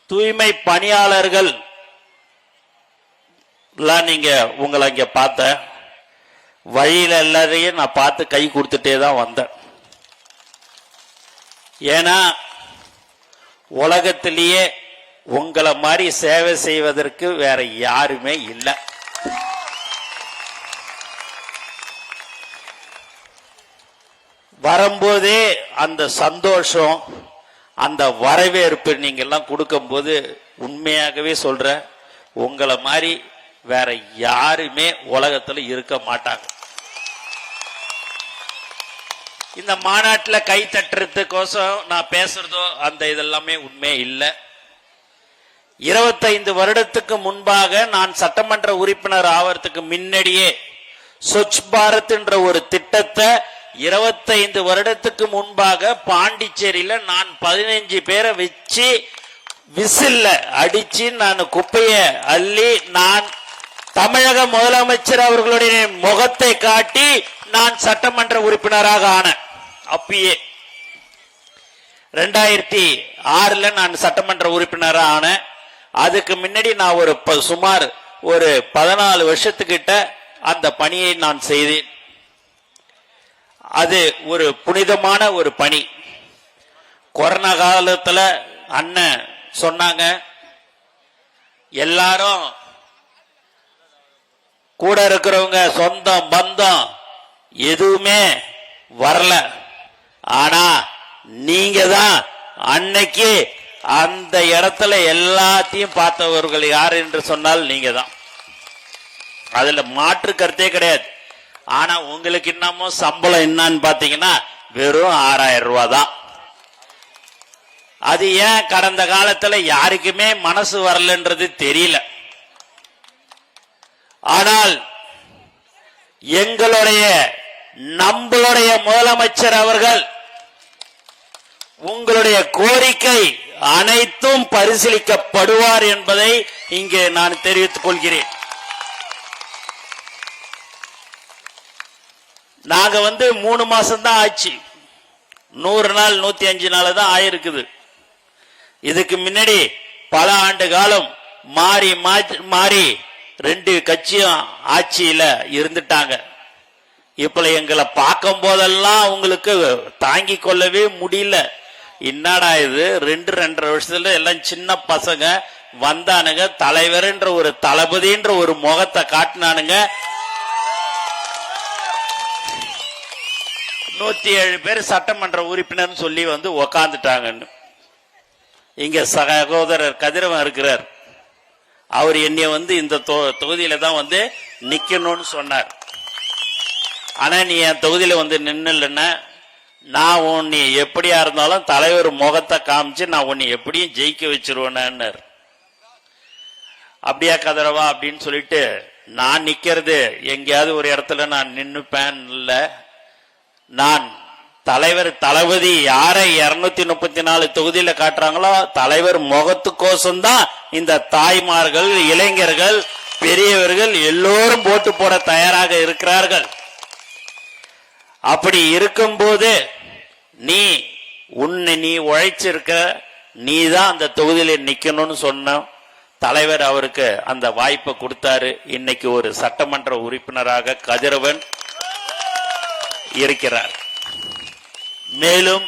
தூய்மை பணியாளர்கள் நீங்க உங்களை இங்க பார்த்த வழியில எல்லாரையும் நான் பார்த்து கை கொடுத்துட்டே தான் வந்தேன். ஏன்னா உலகத்திலேயே உங்களை மாதிரி சேவை செய்வதற்கு வேற யாருமே இல்லை. வரும்போதே அந்த சந்தோஷம், அந்த வரவேற்பு நீங்க எல்லாம் கொடுக்கும் போது உண்மையாகவே சொல்ற, உங்களை மாதிரி வேற யாருமே உலகத்துல இருக்க மாட்டாங்க. இந்த மாநாட்டில் கை தட்டுறதுக்கோசம் நான் பேசுறதோ அந்த இதெல்லாமே உண்மை இல்லை. 25 வருடத்துக்கு முன்பாக நான் சட்டமன்ற உறுப்பினர் ஆவறதுக்கு முன்னாடியே ஸ்வச் பாரத் என்ற ஒரு திட்டத்தை 25 வருடத்துக்கு முன்பாக பாண்டிச்சேரியில நான் 15 பேரை வச்சு விசில்ல அடிச்சு நான் குப்பையை அள்ளி நான் தமிழக முதலமைச்சர் அவர்களுடைய முகத்தை காட்டி நான் சட்டமன்ற உறுப்பினராக ஆனேன். அப்பயே 2006 நான் சட்டமன்ற உறுப்பினராக ஆனேன். அதுக்கு முன்னாடி நான் ஒரு சுமார் ஒரு 14 வருஷத்துக்கிட்ட அந்த பணியை நான் செய்தேன். அது ஒரு புனிதமான ஒரு பணி. கொரோனா காலத்துல அண்ணன் சொன்னாங்க, எல்லாரும் கூட இருக்கிறவங்க சொந்தம் பந்தம் எதுவுமே வரல, ஆனா நீங்க தான் அன்னைக்கு அந்த இடத்துல எல்லாத்தையும் பார்த்தவர்கள் யார் என்று சொன்னால் நீங்க தான். அதுல மாற்று கருத்தே கிடையாது. ஆனா உங்களுக்கு இன்னமும் சம்பளம் என்னன்னு பாத்தீங்கன்னா வெறும் 6000 ரூபாய் தான். அது ஏன் கடந்த காலத்துல யாருக்குமே மனசு வரலன்றது தெரியல. ஆனால் நம்மளுடைய முதலமைச்சர் அவர்கள் உங்களுடைய கோரிக்கை அனைத்தும் பரிசீலிக்கப்படுவார் என்பதை இங்கே நான் தெரிவித்துக் கொள்கிறேன். நாங்க 3 மாசம் தான் ஆச்சு, 100 நாள் 105 நாள் தான் ஆயிருக்குது. இதுக்கு முன்னாடி பல ஆண்டு காலம் மாறி மாறி 2 கட்சியும் ஆட்சியில இருந்துட்டாங்க. இப்ப எங்களை பார்க்கும் போதெல்லாம் உங்களுக்கு தாங்கி கொள்ளவே முடியல. என்னடா இது 2-2.5 வருஷத்துல எல்லாம் சின்ன பசங்க வந்தானுங்க, தலைவர் என்ற ஒரு தளபதி என்ற ஒரு முகத்தை காட்டினானுங்க. 107 பேர் சட்டமன்ற உறுப்பினர் சொல்லி உக்காந்துட்டாங்கன்னு. இங்க சகோதரர் கதிரவன் இருக்கிறார், அவர் என்னைய இந்த தொகுதியில தான் நிக்கணும்னு சொன்னார். ஆனா நீ என் தொகுதியில நின்னுலன்னா நான் உன்னை எப்படியா இருந்தாலும் தலைவர் முகத்தை காமிச்சு நான் உன்னை எப்படியும் ஜெயிக்க வச்சிருவேன்னு. அப்படியா கதிரவா அப்படின்னு சொல்லிட்டு நான் நிக்கிறது எங்கேயாவது ஒரு இடத்துல நான் நின்னுப்பேன் இல்ல. நான் தலைவர் தளபதி யாரை 234 தொகுதியில காட்டுறாங்களோ தலைவர் முகத்துக்கோசம்தான் இந்த தாய்மார்கள், இளைஞர்கள், பெரியவர்கள் எல்லோரும் போட்டு போட தயாராக இருக்கிறார்கள். அப்படி இருக்கும்போது நீ உழைச்சிருக்க, நீ தான் அந்த தொகுதியில நிக்கணும்னு சொன்ன தலைவர் அவருக்கு அந்த வாய்ப்பை கொடுத்தாரு. இன்னைக்கு ஒரு சட்டமன்ற உறுப்பினராக கதிரவன் இருக்கிறார். மேலும்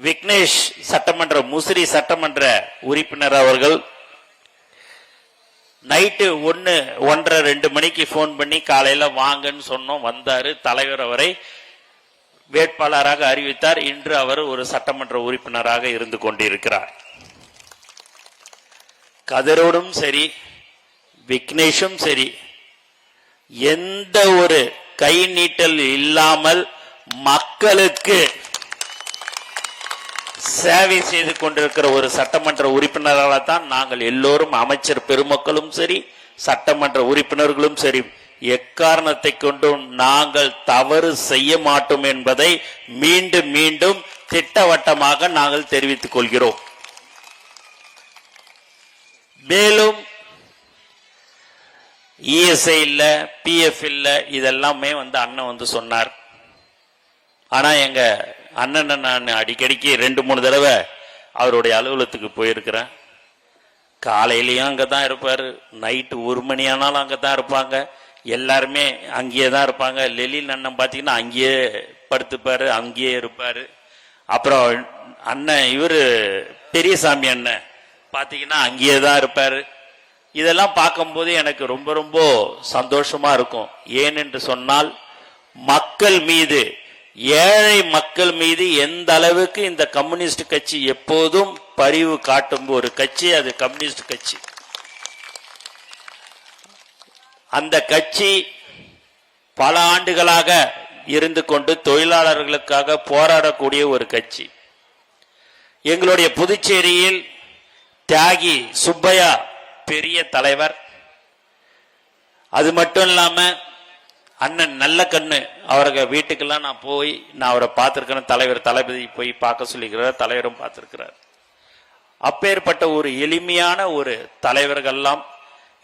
விக்னேஷ் சட்டமன்ற முசிறி சட்டமன்ற உறுப்பினர் அவர்கள் நைட்டு 1-1:30-2 மணிக்கு போன் பண்ணி காலையில வாங்கன்னு சொன்னோம், வந்தாரு. தலைவர் அவரை வேட்பாளராக அறிவித்தார். இன்று அவர் ஒரு சட்டமன்ற உறுப்பினராக இருந்து கொண்டிருக்கிறார். கதிரோடும் சரி விக்னேஷும் சரி எந்த ஒரு கை நீட்டல் இல்லாமல் மக்களுக்கு சேவை செய்து கொண்டிருக்கிற ஒரு சட்டமன்ற உறுப்பினராக தான் நாங்கள் எல்லோரும், அமைச்சர் பெருமக்களும் சரி சட்டமன்ற உறுப்பினர்களும் சரி, எக்காரணத்தை கொண்டும் நாங்கள் தவறு செய்ய மாட்டோம் என்பதை மீண்டும் மீண்டும் திட்டவட்டமாக நாங்கள் தெரிவித்துக் கொள்கிறோம். மேலும் இஎஸ்ஐ இல்ல, பிஎஃப் இல்ல, இதெல்லாமே அண்ணன் சொன்னார். ஆனா எங்க அண்ணன் நான் அடிக்கடிக்கு 2-3 தடவை அவருடைய அலுவலகத்துக்கு போயிருக்கிறேன். காலையிலயும் அங்கதான் இருப்பாரு, நைட்டு 1 மணி ஆனாலும் அங்கதான் இருப்பாங்க. எல்லாருமே அங்கேயே தான் இருப்பாங்க. லெலின் அண்ணன் பார்த்தீங்கன்னா அங்கேயே படுத்துப்பாரு, அங்கேயே இருப்பாரு. அப்புறம் அண்ணன் இவரு பெரியசாமி அண்ணன் பார்த்தீங்கன்னா அங்கேயே தான் இருப்பாரு. இதெல்லாம் பார்க்கும்போது எனக்கு ரொம்ப ரொம்ப சந்தோஷமா இருக்கும். ஏனென்று சொன்னால் மக்கள் மீது, ஏழை மக்கள் மீது எந்த அளவுக்கு இந்த கம்யூனிஸ்ட் கட்சி எப்போதும் பரிவு காட்டும் ஒரு கட்சி அது கம்யூனிஸ்ட் கட்சி. அந்த கட்சி பல ஆண்டுகளாக இருந்து கொண்டு தொழிலாளர்களுக்காக போராடக்கூடிய ஒரு கட்சி. எங்களுடைய புதுச்சேரியில் தியாகி சுப்பையா பெரிய தலைவர். அது மட்டும் இல்லாம அண்ணன் நல்ல கண்ணு அவர்கள் வீட்டுக்கெல்லாம் நான் போய் நான் அவரை பார்த்திருக்கிறேன். தலைவர் தளபதி போய் பார்க்க சொல்லிக்கிறார், தலைவரும் பார்த்திருக்கிறார். அப்பேற்பட்ட ஒரு எளிமையான ஒரு தலைவர்கள்லாம்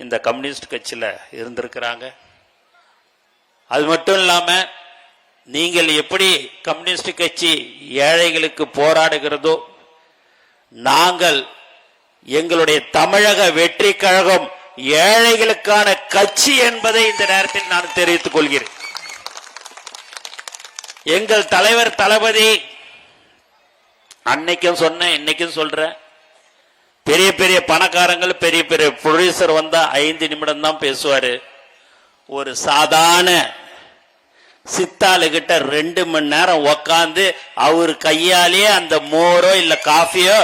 இந்த கம்யூனிஸ்ட் கட்சியில இருந்திருக்கிறாங்க. அது மட்டும் இல்லாம நீங்கள் எப்படி கம்யூனிஸ்ட் கட்சி ஏழைகளுக்கு போராடுகிறதோ, நாங்கள் எங்களுடைய தமிழக வெற்றி கழகம் ஏழைகளுக்கான கட்சி என்பதை இந்த நேரத்தில் நான் தெரிவித்துக் கொள்கிறேன். எங்கள் தலைவர் தளபதி அன்னைக்கும் சொன்னேன், இன்னைக்கும் சொல்றேன், பெரிய பெரிய பணக்காரங்கள் பெரிய பெரிய ப்ரொடியூசர் வந்தா 5 நிமிடம் தான் பேசுவாரு. ஒரு சாதாரண சித்தாளுகிட்ட 2 மணி நேரம் உக்காந்து அவர் கையாலேயே அந்த மோரோ இல்ல காஃபியோ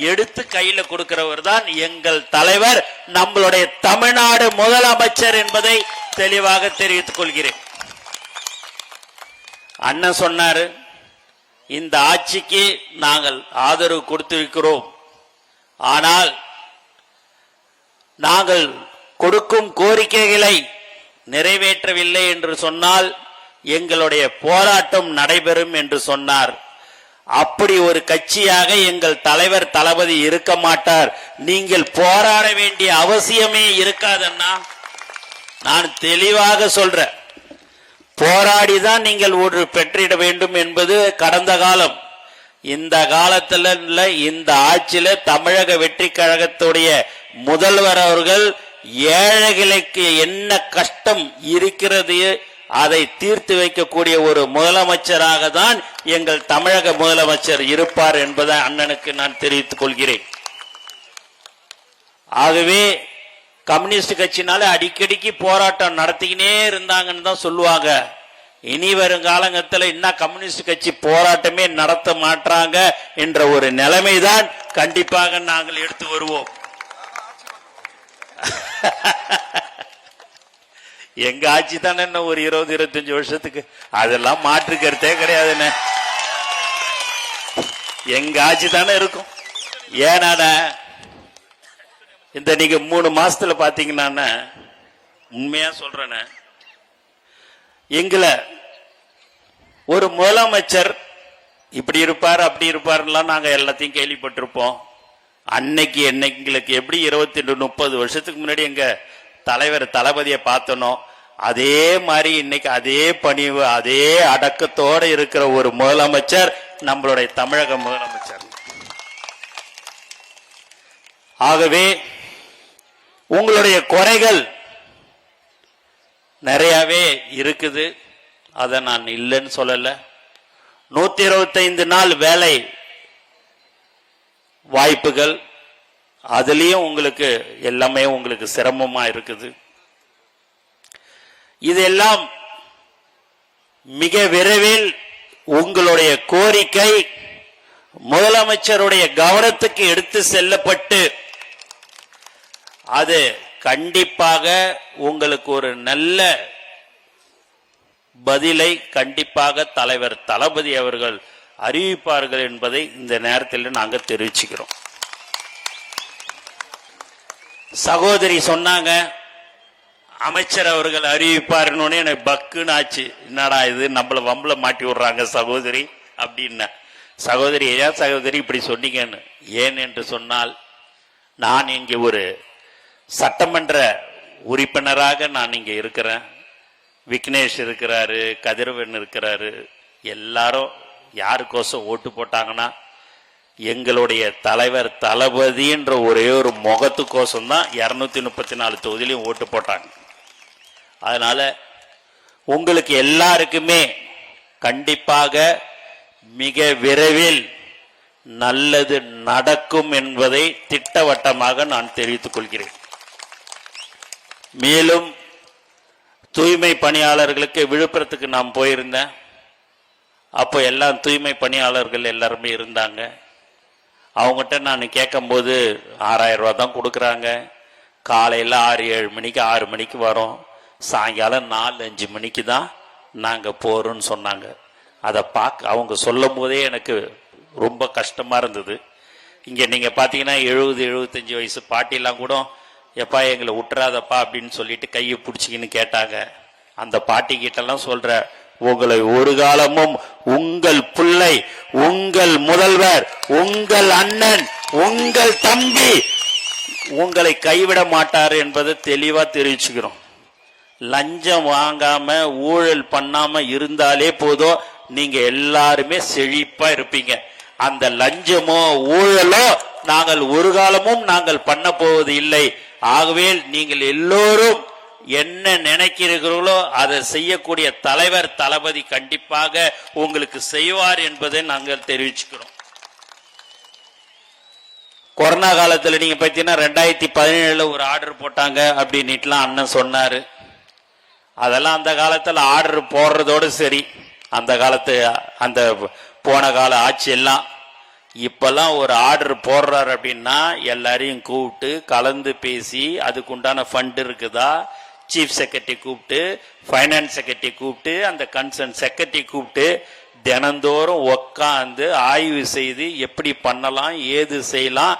எடுத்து கையில கொடுக்கிறவர் தான் எங்கள் தலைவர், நம்மளுடைய தமிழ்நாடு முதலமைச்சர் என்பதை தெளிவாக தெரிவித்துக் கொள்கிறேன். அண்ணன் சொன்னாரு, இந்த ஆட்சிக்கு நாங்கள் ஆதரவு கொடுத்திருக்கிறோம், ஆனால் நாங்கள் கொடுக்கும் கோரிக்கைகளை நிறைவேற்றவில்லை என்று சொன்னால் எங்களுடைய போராட்டம் நடைபெறும் என்று சொன்னார். அப்படி ஒரு கட்சியாக எங்கள் தலைவர் தளபதி இருக்க மாட்டார். நீங்கள் போராட வேண்டிய அவசியமே இருக்காதன்னா நான் தெளிவாக சொல்றேன். போராடிதான் நீங்கள் ஒரு பெற்றிட வேண்டும் என்பது கடந்த காலம். இந்த காலத்துல இந்த ஆட்சியில தமிழக வெற்றி கழகத்துடைய முதல்வர் அவர்கள் ஏழைகளுக்கு என்ன கஷ்டம் இருக்கிறது அதை தீர்த்து வைக்கக்கூடிய ஒரு முதலமைச்சராக தான் எங்கள் தமிழக முதலமைச்சர் இருப்பார் என்பதை அண்ணனுக்கு நான் தெரிவித்துக் கொள்கிறேன். ஆகவே கம்யூனிஸ்ட் கட்சினால அடிக்கடிக்கு போராட்டம் நடத்திக்கினே இருந்தாங்கன்னு தான் சொல்லுவாங்க. இனி வரும் காலங்கத்தில் இன்னும் கம்யூனிஸ்ட் கட்சி போராட்டமே நடத்த மாட்டாங்க என்ற ஒரு நிலைமைதான் கண்டிப்பாக நாங்கள் எடுத்து வருவோம். எங்க ஆட்சி தானே என்ன ஒரு 20-25 வருஷத்துக்கு, அதெல்லாம் மாற்று கருத்தே கிடையாதுன்னு. எங்க ஆட்சி தானே இருக்கும். ஏன்னா இந்த நீங்க 3 மாசத்துல பாத்தீங்கன்னா, உண்மையா சொல்றேன், எங்களை ஒரு முதலமைச்சர் இப்படி இருப்பார் அப்படி இருப்பாருலாம் நாங்க எல்லாத்தையும் கேள்விப்பட்டிருப்போம். அன்னைக்கு எங்களுக்கு எப்படி 22-30 வருஷத்துக்கு முன்னாடி எங்க தலைவர் தளபதியை பார்த்தனோ அதே மாதிரி இன்னைக்கு அதே பணிவு அதே அடக்கத்தோடு இருக்கிற ஒரு முதலமைச்சர் நம்மளுடைய தமிழக முதலமைச்சர். ஆகவே உங்களுடைய குறைகள் நிறையவே இருக்குது, அதை நான் இல்லைன்னு சொல்லல. 125 நாள் வேலை வாய்ப்புகள், அதுலயும் உங்களுக்கு எல்லாமே உங்களுக்கு சிரமமா இருக்குது. இதெல்லாம் மிக விரைவில் உங்களுடைய கோரிக்கை முதலமைச்சருடைய கவனத்துக்கு எடுத்து செல்லப்பட்டு அது கண்டிப்பாக உங்களுக்கு ஒரு நல்ல பதிலை கண்டிப்பாக தலைவர் தளபதி அவர்கள் அறிவிப்பார்கள் என்பதை இந்த நேரத்தில் நாங்கள் தெரிவிச்சுக்கிறோம். சகோதரி சொன்னாங்க அமைச்சர் அவர்கள் அறிவிப்பாருன்னு, எனக்கு பக்குன்னு ஆச்சு. என்னடா இது, நம்மள வம்பல மாட்டி விடுறாங்க சகோதரி அப்படின்னா. சகோதரி ஏன் சகோதரி இப்படி சொன்னீங்கன்னு. ஏன் என்று சொன்னால், நான் இங்கே ஒரு சட்டமன்ற உறுப்பினராக நான் இங்கே இருக்கிறேன். விக்னேஷ் இருக்கிறாரு, கதிரவன் இருக்கிறாரு. எல்லாரும் யாருக்கோசம் ஓட்டு போட்டாங்கன்னா எங்களுடைய தலைவர் தளபதின்ற ஒரே ஒரு முகத்துக்கோசம் தான் 234 தொகுதியிலையும் ஓட்டு போட்டாங்க. அதனால உங்களுக்கு எல்லாருக்குமே கண்டிப்பாக மிக விரைவில் நல்லது நடக்கும் என்பதை திட்டவட்டமாக நான் தெரிவித்துக் கொள்கிறேன். மேலும் தூய்மை பணியாளர்களுக்கு விழுப்புரத்துக்கு நான் போயிருந்தேன். அப்போ எல்லாம் தூய்மை பணியாளர்கள் எல்லாருமே இருந்தாங்க. அவங்ககிட்ட நான் கேட்கும்போது 6000 ரூபா தான் கொடுக்குறாங்க. காலையில் 6-7 மணிக்கு 6 மணிக்கு வரோம், சாயங்காலம் 4-5 மணிக்கு தான் நாங்கள் போகிறோன்னு சொன்னாங்க. அதை அவங்க சொல்லும் போதே எனக்கு ரொம்ப கஷ்டமாக இருந்தது. இங்கே நீங்கள் பார்த்தீங்கன்னா 70-75 வயசு பாட்டிலாம் கூட எப்பா எங்களை விட்டுறாதப்பா அப்படின்னு சொல்லிட்டு கையை பிடிச்சிக்கின்னு கேட்டாங்க. அந்த பாட்டி கிட்டெல்லாம் சொல்ற, உங்களை ஒரு காலமும் உங்கள் பிள்ளை, உங்கள் முதல்வர், உங்கள் அண்ணன், உங்கள் தம்பி உங்களை கைவிட மாட்டார் என்பதை தெளிவா தெரிவிச்சுக்கிறோம். லஞ்சம் வாங்காம ஊழல் பண்ணாம இருந்தாலே போதும், நீங்க எல்லாருமே செழிப்பா இருப்பீங்க. அந்த லஞ்சமோ ஊழலோ நாங்கள் ஒரு காலமும் நாங்கள் பண்ண போவது இல்லை. ஆகவே நீங்கள் எல்லோரும் என்ன நினைக்கிறீர்களோ அதை செய்யக்கூடிய தலைவர் தளபதி கண்டிப்பாக உங்களுக்கு செய்வார் என்பதை நாங்கள் தெரிவிச்சுக்கிறோம். கொரோனா காலத்தில் நீங்க பார்த்தீங்கன்னா 2017 ஒரு ஆர்டர் போட்டாங்க அப்படின்னுட்டுலாம் அண்ணன் சொன்னாரு. அதெல்லாம் அந்த காலத்தில் ஆர்டர் போடுறதோடு சரி, அந்த காலத்து அந்த போன கால ஆட்சி எல்லாம். இப்பெல்லாம் ஒரு ஆர்டர் போடுறாரு அப்படின்னா எல்லாரையும் கூப்பிட்டு கலந்து பேசி அதுக்குண்டான ஃபண்ட் இருக்குதா, சீஃப் செக்ரட்டரி கூப்பிட்டு, ஃபைனான்ஸ் செக்ரட்டரி கூப்பிட்டு, அந்த கன்சர்ன் செக்ரட்டரி கூப்பிட்டு தினந்தோறும் உக்காந்து ஆய்வு செய்து எப்படி பண்ணலாம், ஏது செய்யலாம்.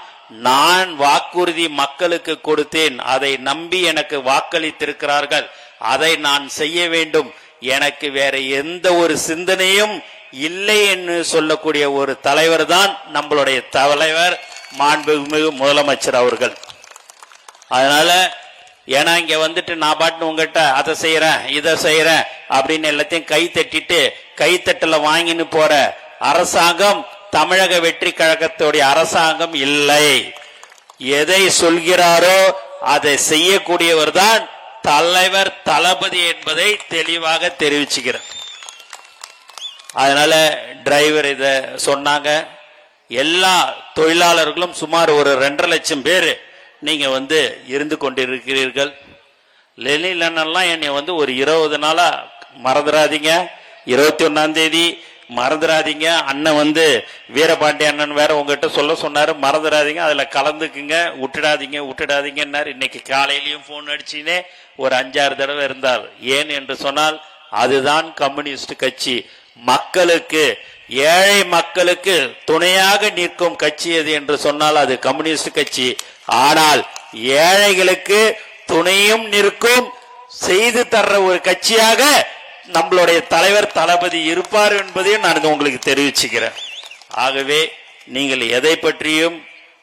நான் வாக்குறுதி மக்களுக்கு கொடுத்தேன், அதை நம்பி எனக்கு வாக்களித்திருக்கிறார்கள், அதை நான் செய்ய வேண்டும், எனக்கு வேற எந்த ஒரு சிந்தனையும் இல்லை என்று சொல்லக்கூடிய ஒரு தலைவர் தான் நம்மளுடைய தலைவர் மாண்புமிகு முதலமைச்சர் அவர்கள். அதனால ஏன்னா இங்க வந்துட்டு நான் பாட்டு உங்ககிட்ட அதை செய்யறேன் இதை செய்யறேன் அப்படின்னு எல்லாத்தையும் கை தட்டிட்டு கைத்தட்டல வாங்கின்னு போற அரசாங்கம் தமிழக வெற்றி கழகத்துடைய அரசாங்கம் இல்லை. எதை சொல்கிறாரோ அதை செய்யக்கூடியவர் தான் தலைவர் தளபதி என்பதை தெளிவாக தெரிவிச்சுக்கிறேன். அதனால டிரைவர் இத சொன்னாங்க. எல்லா தொழிலாளர்களும் சுமார் ஒரு 2.5 லட்சம் பேர் நீங்க இருந்து கொண்டிருக்கிறீர்கள். லெனின் அண்ணன்லாம் என்னை ஒரு 20 நாளா மறந்துடாதீங்க, 21ஆம் தேதி மறந்துடாதீங்க. அண்ணன் வீரபாண்டி அண்ணன் வேற உங்ககிட்ட சொல்ல சொன்னாரு, மறந்துடாதீங்க, அதுல கலந்துக்குங்க, விட்டுடாதீங்கன்னாரு. இன்னைக்கு காலையிலயும் போன் அடிச்சுனே ஒரு 5-6 தடவை இருந்தார். ஏன் என்று சொன்னால் அதுதான் கம்யூனிஸ்ட் கட்சி. மக்களுக்கு, ஏழை மக்களுக்கு துணையாக நிற்கும் கட்சி எது என்று சொன்னால் அது கம்யூனிஸ்ட் கட்சி. ஆனால் ஏழைகளுக்கு துணையும் நிற்கும், செய்து தர்ற ஒரு கட்சியாக நம்மளுடைய தலைவர் தளபதி இருப்பார் என்பதையும் நான் உங்களுக்கு தெரிவிச்சுக்கிறேன். ஆகவே நீங்கள் எதை பற்றியும்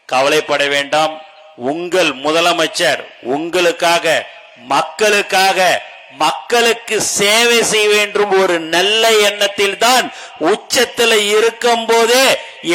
கவலைப்பட வேண்டாம். உங்கள் முதலமைச்சர் உங்களுக்காக, மக்களுக்காக, மக்களுக்கு சேவை செய்ய வேண்டும் ஒரு நல்ல எண்ணத்தில் தான் உச்சத்தில் இருக்கும் போதே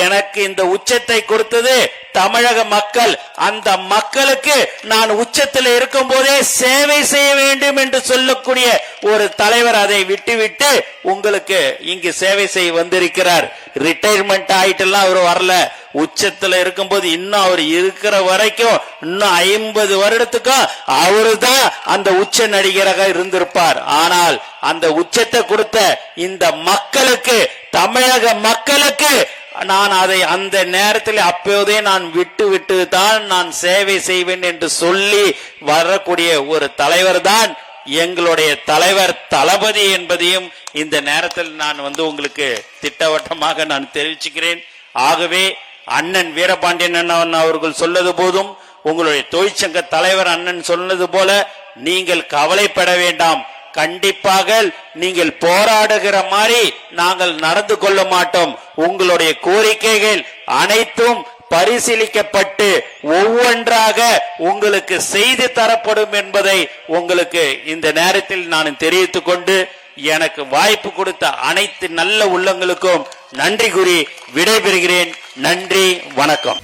எனக்கு இந்த உச்சத்தை கொடுத்தது தமிழக மக்கள். அந்த மக்களுக்கு நான் உச்சத்தில் இருக்கும் போதே சேவை செய்ய வேண்டும் என்று சொல்லக்கூடிய ஒரு தலைவர் அதை விட்டுவிட்டு உங்களுக்கு இங்கு சேவை செய்ய வந்திருக்கிறார். ரிட்டையர்மெண்ட் ஆயிட்டெல்லாம் அவர் வரல. உச்சத்தில் இருக்கும்போது இன்னும் அவர் இருக்கிற வரைக்கும் இன்னும் 50 வருடத்துக்கும் அவரு தான் அந்த உச்ச நடிகராக இருந்திருப்பார். ஆனால் அந்த உச்சத்தை கொடுத்த இந்த மக்களுக்கு, தமிழக மக்களுக்கு நான் அதை அந்த நேரத்தில் அப்போதே நான் விட்டு தான் நான் சேவை செய்வேன் என்று சொல்லி வரக்கூடிய ஒரு தலைவர் தான் எங்களுடைய தலைவர் தளபதி என்பதையும் இந்த நேரத்தில் நான் உங்களுக்கு திட்டவட்டமாக நான் தெரிவிச்சுக்கிறேன். ஆகவே அண்ணன் வீரபாண்டியன் அண்ணன் அவர்கள் சொல்லது போதும், உங்களுடைய தொழிற்சங்க தலைவர் அண்ணன் சொன்னது போல நீங்கள் கவலைப்பட வேண்டாம். கண்டிப்பாக நீங்கள் போராடுகிற மாதிரி நாங்கள் நடந்து கொள்ள மாட்டோம். உங்களுடைய கோரிக்கைகள் அனைத்தும் பரிசீலிக்கப்பட்டு ஒவ்வொன்றாக உங்களுக்கு செய்து தரப்படும் என்பதை உங்களுக்கு இந்த நேரத்தில் நான் தெரிவித்துக் கொண்டு எனக்கு வாய்ப்பு கொடுத்த அனைத்து நல்ல உள்ளங்களுக்கும் நன்றி கூறி விடைபெறுகிறேன். நன்றி, வணக்கம்.